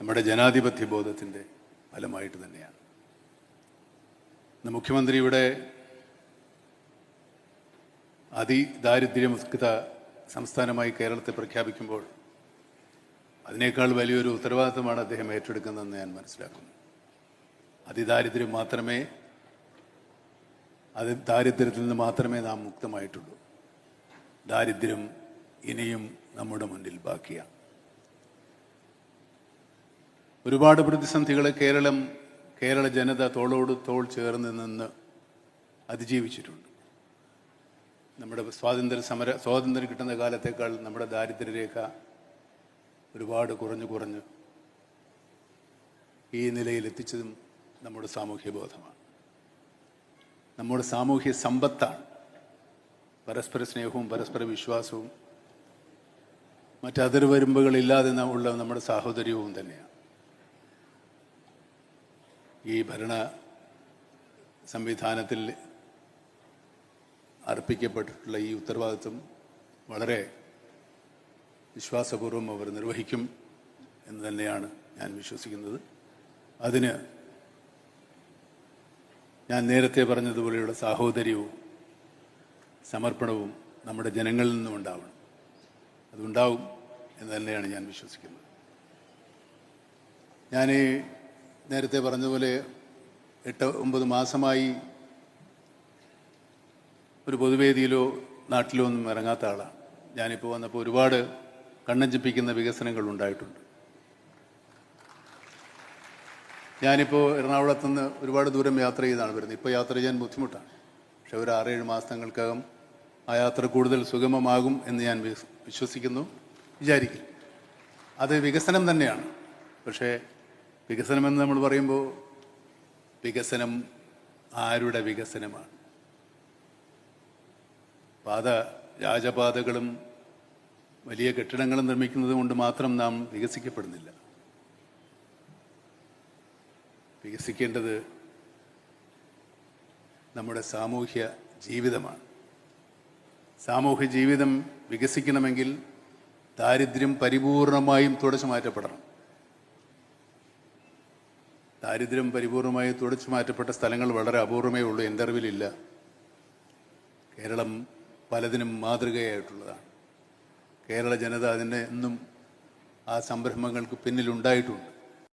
നമ്മുടെ ജനാധിപത്യ ബോധത്തിൻ്റെ ഫലമായിട്ട് തന്നെയാണ്. ഇന്ന് മുഖ്യമന്ത്രിയുടെ അതിദാരിദ്ര്യമുക്ത സംസ്ഥാനമായി കേരളത്തെ പ്രഖ്യാപിക്കുമ്പോൾ അതിനേക്കാൾ വലിയൊരു ഉത്തരവാദിത്തമാണ് അദ്ദേഹം ഏറ്റെടുക്കുന്നതെന്ന് ഞാൻ മനസ്സിലാക്കുന്നു. അതിദാരിദ്ര്യം മാത്രമേ ദാരിദ്ര്യത്തിൽ നിന്ന് മാത്രമേ നാം മുക്തമായിട്ടുള്ളൂ. ദാരിദ്ര്യം ഇനിയും നമ്മുടെ മുന്നിൽ ബാക്കിയാണ്. ഒരുപാട് പ്രതിസന്ധികളെ കേരള ജനത തോളോട് തോൾ ചേർന്ന് നിന്ന് അതിജീവിച്ചിട്ടുണ്ട്. നമ്മുടെ സ്വാതന്ത്ര്യം കിട്ടുന്ന കാലത്തേക്കാൾ നമ്മുടെ ദാരിദ്ര്യരേഖ ഒരുപാട് കുറഞ്ഞു ഈ നിലയിലെത്തിച്ചതും നമ്മുടെ സാമൂഹ്യ ബോധമാണ്, നമ്മുടെ സാമൂഹ്യ സമ്പത്താണ്. പരസ്പര സ്നേഹവും പരസ്പര വിശ്വാസവും മറ്റതിർവരുമ്പുകളില്ലാതെ ഉള്ള നമ്മുടെ സാഹോദര്യവും തന്നെയാണ്. ഈ ഭരണ സംവിധാനത്തിൽ അർപ്പിക്കപ്പെട്ടിട്ടുള്ള ഈ ഉത്തരവാദിത്വം വളരെ വിശ്വാസപൂർവ്വം അവർ നിർവഹിക്കും എന്ന് തന്നെയാണ് ഞാൻ വിശ്വസിക്കുന്നത്. അതിന് ഞാൻ നേരത്തെ പറഞ്ഞതുപോലെയുള്ള സാഹോദര്യവും സമർപ്പണവും നമ്മുടെ ജനങ്ങളിൽ നിന്നും ഉണ്ടാവണം. അതുണ്ടാവും എന്ന് തന്നെയാണ് ഞാൻ വിശ്വസിക്കുന്നത്. ഞാൻ നേരത്തെ പറഞ്ഞതുപോലെ 8-9 മാസമായി ഒരു പൊതുവേദിയിലോ നാട്ടിലോ ഒന്നും ഇറങ്ങാത്ത ആളാണ്. ഞാനിപ്പോൾ വന്നപ്പോൾ ഒരുപാട് കണ്ണഞ്ചിപ്പിക്കുന്ന വികസനങ്ങൾ ഉണ്ടായിട്ടുണ്ട്. ഞാനിപ്പോൾ എറണാകുളത്തുനിന്ന് ഒരുപാട് ദൂരം യാത്ര ചെയ്താണ് വരുന്നത്. ഇപ്പോൾ യാത്ര ചെയ്യാൻ ബുദ്ധിമുട്ടാണ്. പക്ഷെ ഒരു 6-7 മാസങ്ങൾക്കകം ആ യാത്ര കൂടുതൽ സുഗമമാകും എന്ന് ഞാൻ വിചാരിക്കും. അത് വികസനം തന്നെയാണ്. പക്ഷേ വികസനമെന്ന് നമ്മൾ പറയുമ്പോൾ വികസനം ആരുടെ വികസനമാണ്? രാജപാതകളും വലിയ കെട്ടിടങ്ങളും നിർമ്മിക്കുന്നത് കൊണ്ട് മാത്രം നാം വികസിക്കപ്പെടുന്നില്ല. വികസിക്കേണ്ടത് നമ്മുടെ സാമൂഹ്യ ജീവിതമാണ്. സാമൂഹ്യ ജീവിതം വികസിക്കണമെങ്കിൽ ദാരിദ്ര്യം പരിപൂർണമായും തുടച്ചു മാറ്റപ്പെടണം. ദാരിദ്ര്യം പരിപൂർണമായി തുടച്ചു മാറ്റപ്പെട്ട സ്ഥലങ്ങൾ വളരെ അപൂർവമേ ഉള്ളൂ. എൻ്റെ അറിവിലില്ല. കേരളം പലതിനും മാതൃകയായിട്ടുള്ളതാണ്. കേരള ജനത അതിൻ്റെ എന്നും ആ സംരംഭങ്ങൾക്ക് പിന്നിലുണ്ടായിട്ടുണ്ട്.